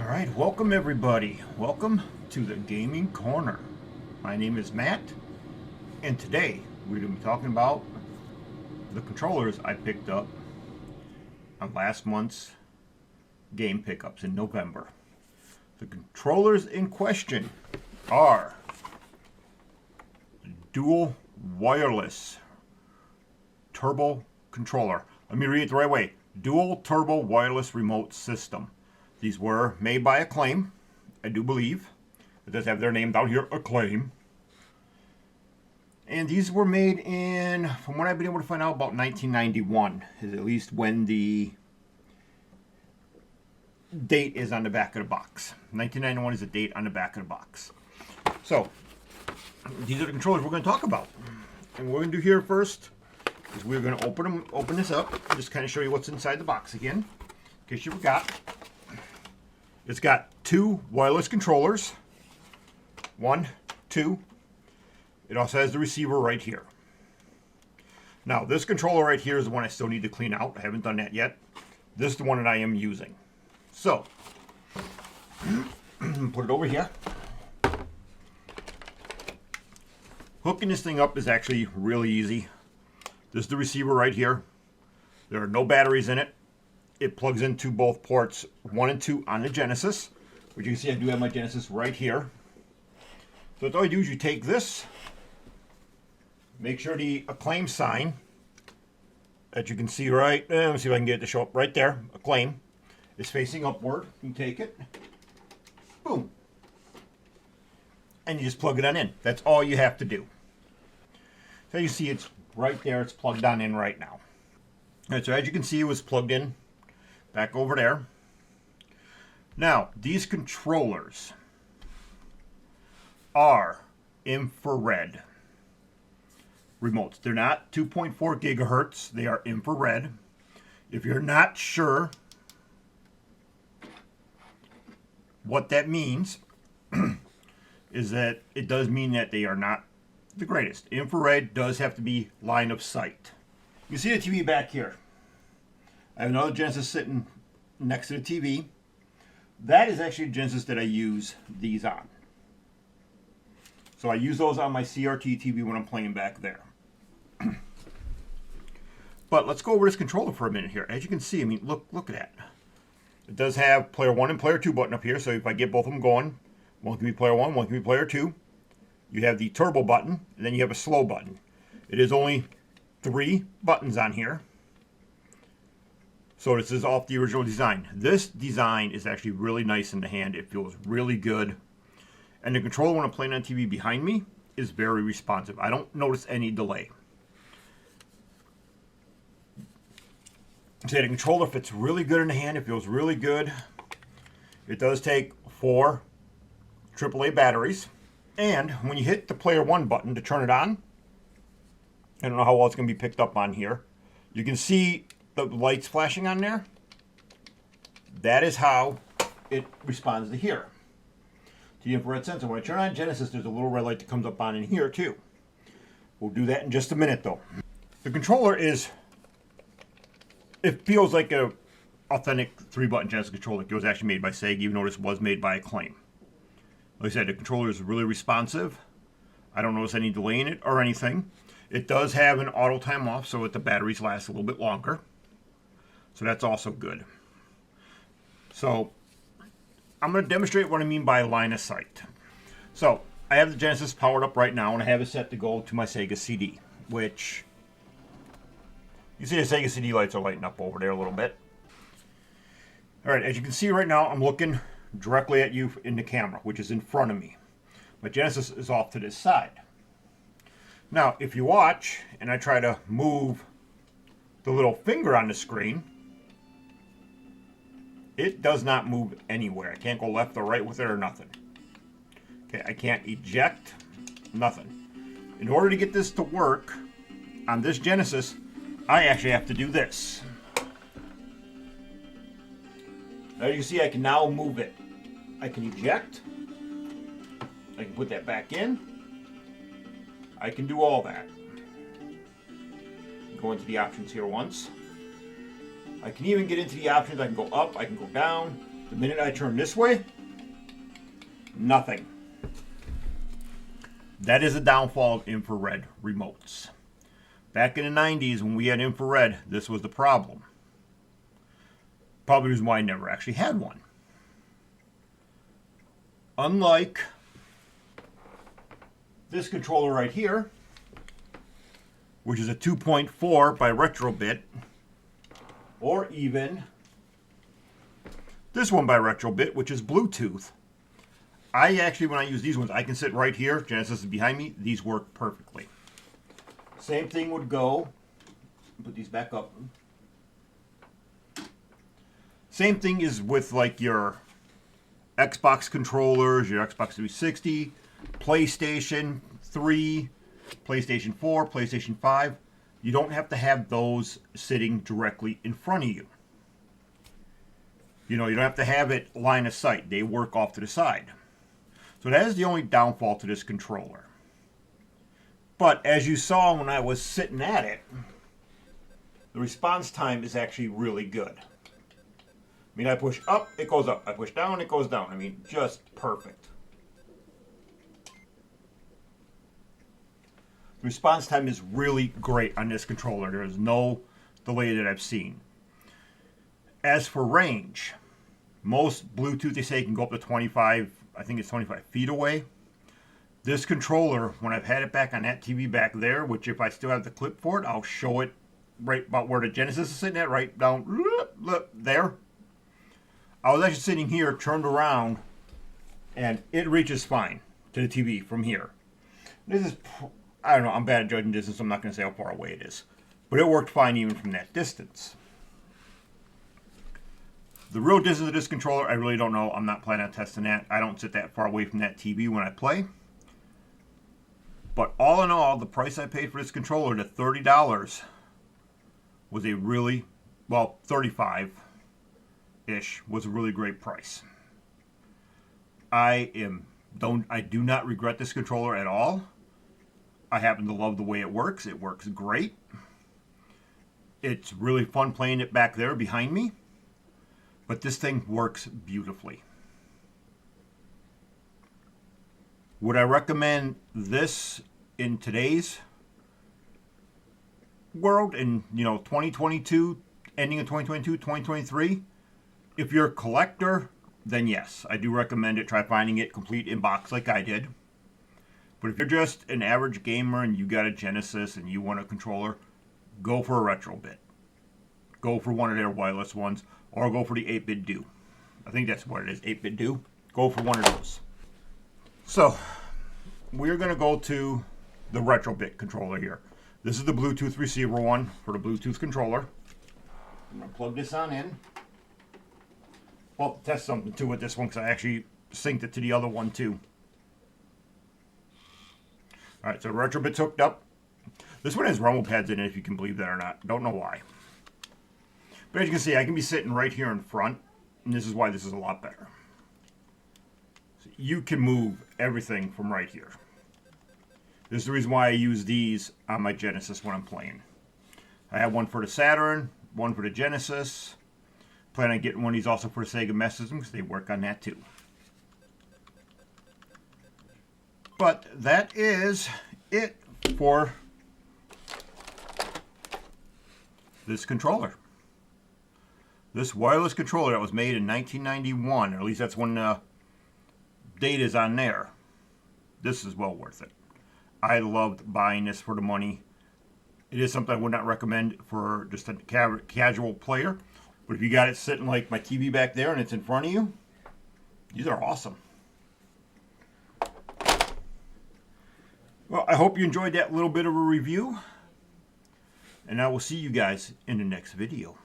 Alright, welcome everybody. Welcome to the Gaming Corner. My name is Matt, and today we're going to be talking about the controllers I picked up on last month's game pickups in November. The controllers in question are dual wireless turbo controller. Let me read it the right way. Dual turbo wireless remote system. These were made by Acclaim, I do believe. It does have their name down here, Acclaim. And these were made in, from what I've been able to find out, about 1991. Is at least when the date is on the back of the box. 1991 is the date on the back of the box. So, these are the controllers we're going to talk about. And what we're going to do here first is we're going to open this up, and just kind of show you what's inside the box again, in case you forgot. It's got two wireless controllers. One, two. It also has the receiver right here. Now, this controller right here is the one I still need to clean out. I haven't done that yet. This is the one that I am using. So, put it over here. Hooking this thing up is actually really easy. This is the receiver right here. There are no batteries in it. It plugs into both ports 1 and 2 on the Genesis, which you can see I do have my Genesis right here. So all you do is you take this, make sure the Acclaim sign that you can see right, let me see if I can get it to show up right there, Acclaim, is facing upward. You take it, boom, and you just plug it on in. That's all you have to do. So you see it's right there, it's plugged on in right now. All right, so as you can see, it was plugged in back over there. Now, these controllers are infrared remotes. They're not 2.4 gigahertz. They are infrared. If you're not sure what that means, is that it does mean that they are not the greatest. Infrared does have to be line of sight. You see the TV back here. I have another Genesis sitting next to the TV. That is actually a Genesis that I use these on. So I use those on my CRT TV when I'm playing back there. But let's go over this controller for a minute here. As you can see, I mean, look at that. It does have player 1 and player 2 button up here. So if I get both of them going, one can be player 1, one can be player 2. You have the turbo button, and then you have a slow button. It is only 3 buttons on here. So this is off the original design. This design is actually really nice in the hand. It feels really good. And the controller when I'm playing on TV behind me is very responsive. I don't notice any delay. So the controller fits really good in the hand. It feels really good. It does take 4 AAA batteries. And when you hit the player 1 button to turn it on, I don't know how well it's going to be picked up on here. You can see the lights flashing on there. That is how it responds to here, to the infrared sensor. When I turn on Genesis, there's a little red light that comes up on in here too. We'll do that in just a minute though. The controller it feels like a authentic 3-button Genesis controller. It was actually made by Sega, even though this was made by Acclaim. Like I said, the controller is really responsive. I don't notice any delay in it or anything. It does have an auto time off so that the batteries last a little bit longer. So that's also good. So I'm going to demonstrate what I mean by line of sight. So I have the Genesis powered up right now, and I have it set to go to my Sega CD, which you see the Sega CD lights are lighting up over there a little bit. All right, as you can see right now, I'm looking directly at you in the camera, which is in front of me. My Genesis is off to this side. Now, if you watch, and I try to move the little finger on the screen, it does not move anywhere. I can't go left or right with it or nothing. Okay, I can't eject, nothing. In order to get this to work on this Genesis, I actually have to do this. Now you can see I can now move it. I can eject. I can put that back in. I can do all that. Go into the options here once. I can even get into the options. I can go up, I can go down. The minute I turn this way, nothing. That is a downfall of infrared remotes. Back in the 90s when we had infrared, this was the problem. Probably the reason why I never actually had one. Unlike this controller right here, which is a 2.4 by Retrobit, or even this one by Retrobit, which is Bluetooth. I actually, when I use these ones, I can sit right here. Genesis is behind me. These work perfectly. Same thing would go, put these back up. Same thing is with like your Xbox controllers, your Xbox 360, PlayStation 3, PlayStation 4, PlayStation 5. You don't have to have those sitting directly in front of you. You know, you don't have to have it line of sight. They work off to the side. So that is the only downfall to this controller. But as you saw when I was sitting at it, the response time is actually really good. I mean, I push up, it goes up. I push down, it goes down. I mean, just perfect. The response time is really great on this controller. There is no delay that I've seen. As for range, most Bluetooth, they say, can go up to 25, I think it's 25 feet away. This controller, when I've had it back on that TV back there, which if I still have the clip for it, I'll show it right about where the Genesis is sitting at, right down there. I was actually sitting here, turned around, and it reaches fine to the TV from here. This is, I don't know, I'm bad at judging distance, so I'm not going to say how far away it is. But it worked fine even from that distance. The real distance of this controller, I really don't know. I'm not planning on testing that. I don't sit that far away from that TV when I play. But all in all, the price I paid for this controller, the $30, was a really, well, $35-ish, was a really great price. I do not regret this controller at all. I happen to love the way it works. It works great. It's really fun playing it back there behind me. But this thing works beautifully. Would I recommend this in today's world, in 2022, ending in 2022, 2023? If you're a collector, then yes, I do recommend it. Try finding it complete in box like I did. But if you're just an average gamer and you got a Genesis and you want a controller, go for a Retrobit. Go for one of their wireless ones, or go for the 8-bit do. I think that's what it is, 8-bit do. Go for one of those. So, we're going to go to the Retrobit controller here. This is the Bluetooth receiver one for the Bluetooth controller. I'm going to plug this on in. Well, test something too with this one because I actually synced it to the other one too. Alright, so the Retrobit's hooked up. This one has rumble pads in it, if you can believe that or not. Don't know why. But as you can see, I can be sitting right here in front, and this is why this is a lot better. So you can move everything from right here. This is the reason why I use these on my Genesis when I'm playing. I have one for the Saturn, one for the Genesis. Plan on getting one of these also for the Sega Master System because they work on that too. But that is it for this controller. This wireless controller that was made in 1991, or at least that's when the date is on there. This is well worth it. I loved buying this for the money. It is something I would not recommend for just a casual player. But if you got it sitting like my TV back there and it's in front of you, these are awesome. Well, I hope you enjoyed that little bit of a review. And I will see you guys in the next video.